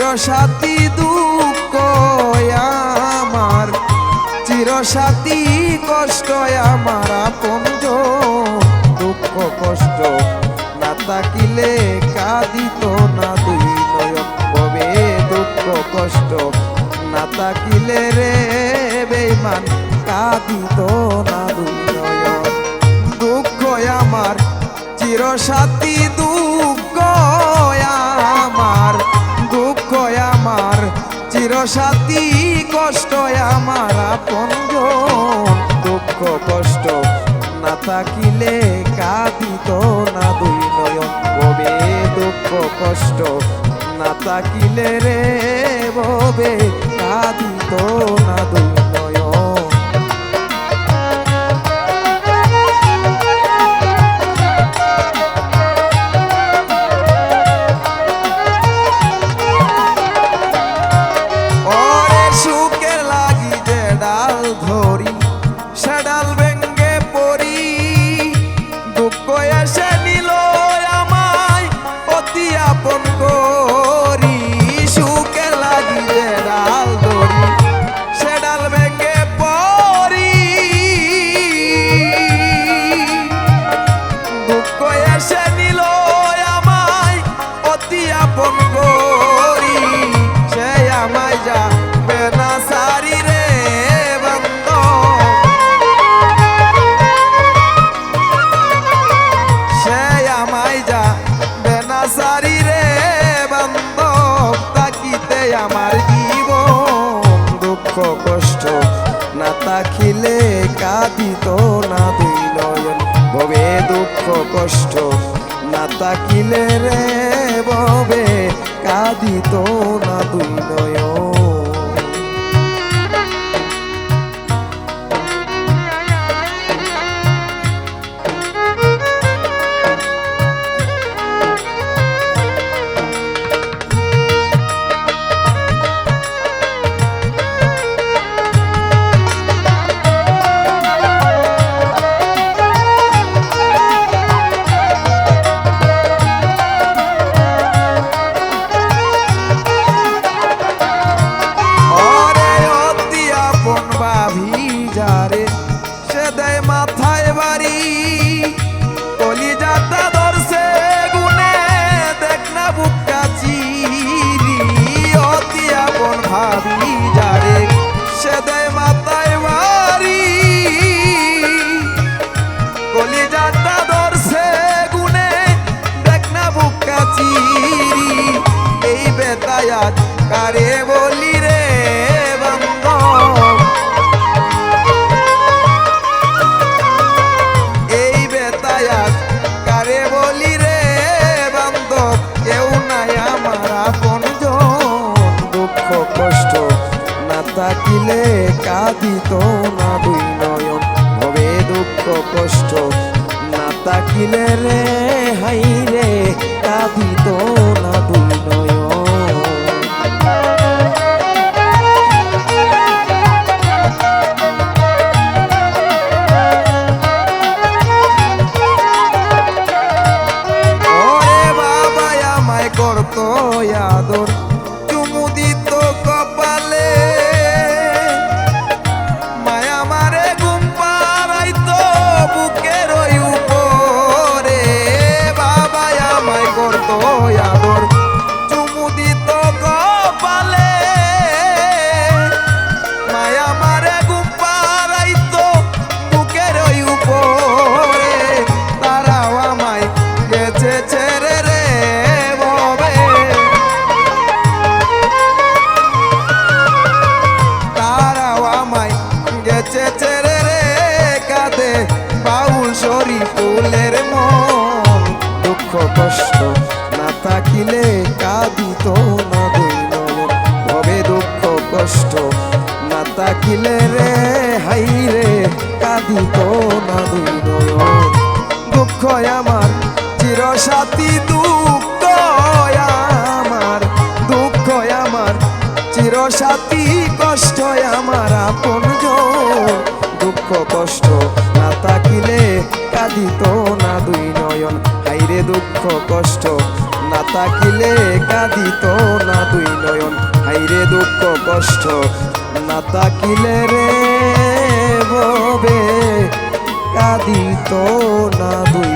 চিরসাথী দুঃখ আমার, চিরসাথী কষ্ট আমার আপনজন। দুঃখ কষ্ট না থাকিলে কাঁদিত না দুই নয়ন ভবে। দুঃখ কষ্ট না থাকিলে রে বেঈমান কাঁদিত না দুই নয়ন। দুঃখ আমার চিরসাথী দুঃখ আমার, দুঃখ আমার চিরসাথী কষ্ট আমার আপনজন। দুঃখ কষ্ট না থাকিলে কাঁদিত না দুই নয়ন ভবে। দুঃখ কষ্ট না থাকিলে রে ভবে কাঁদিত না দুই নয়ন। ধরি সেডাল ভেঙ্গে পড়ি, দুঃখ এসে নিল আমায় অতি আপন করি। সুখে লাগি যে ডাল ধরি সেডাল ভেঙ্গে পড়ি, দুঃখ এসে নিল আমায় অতি আপন করি। সে আমায় যাবে না সারি রে, সারি রে বান্ধব তাকিতে আমার জীবন। দুঃখ কষ্ট না থাকিলে কাঁদিত না দুই নয়ন ভবে। দুঃখ কষ্ট না থাকিলে রে ভবে কাঁদিত না দুই নয়ন। সে দেয় মাথায় বাড়ি, কলিজাটা ধরছে গুনে দেখ না বুকটা চিরি। অতি আপন ভাবি যারে সে দেয় মাথায় বাড়ি, কলিজাটা ধরছে গুনে দেখ না বুকটা চিরি। এই বেতায়াত কারে বলি রে বান্ধব, কারে বলি রে বান্ধব, কেউ নাই আমার আপনজন। দুঃখ কষ্ট না থাকিলে কাঁদিত না দুই নয়ন ভবে। দুঃখ কষ্ট না থাকিলে রে হাই রে কাঁদিত না দুই নয়ন। করতো আদর চুমু দিত কপালে, মায়া মারে ঘুম পাড়াইতো বুকের ওই উপরে। বাবা আমায় করতো আদর চুমু দিত কপালে, মায়া মারে ঘুম পাড়াইতো বুকের ওই উপরে। তারাও আমায় গেছে ছেড়ে রে, ছেড়ে রে কাঁদে বাউল শরীফুলের মন। দুঃখ কষ্ট না থাকিলে কাঁদিত না দুই নয়ন ভবে। দুঃখ কষ্ট না থাকিলে রে হাই রে কাঁদিত না দুই নয়ন। দুঃখ আমার চিরসাথী দুঃখ আমার, দুঃখ আমার চিরসাথী কষ্ট আমার আপনজন। দুঃখ কষ্ট না থাকিলে কাঁদিত না দুই নয়ন হাইরে। দুঃখ কষ্ট না থাকিলে কাঁদিত না দুই নয়ন হাইরে দুঃখ কষ্ট না থাকিলে রে ববে কাঁদিত না দুই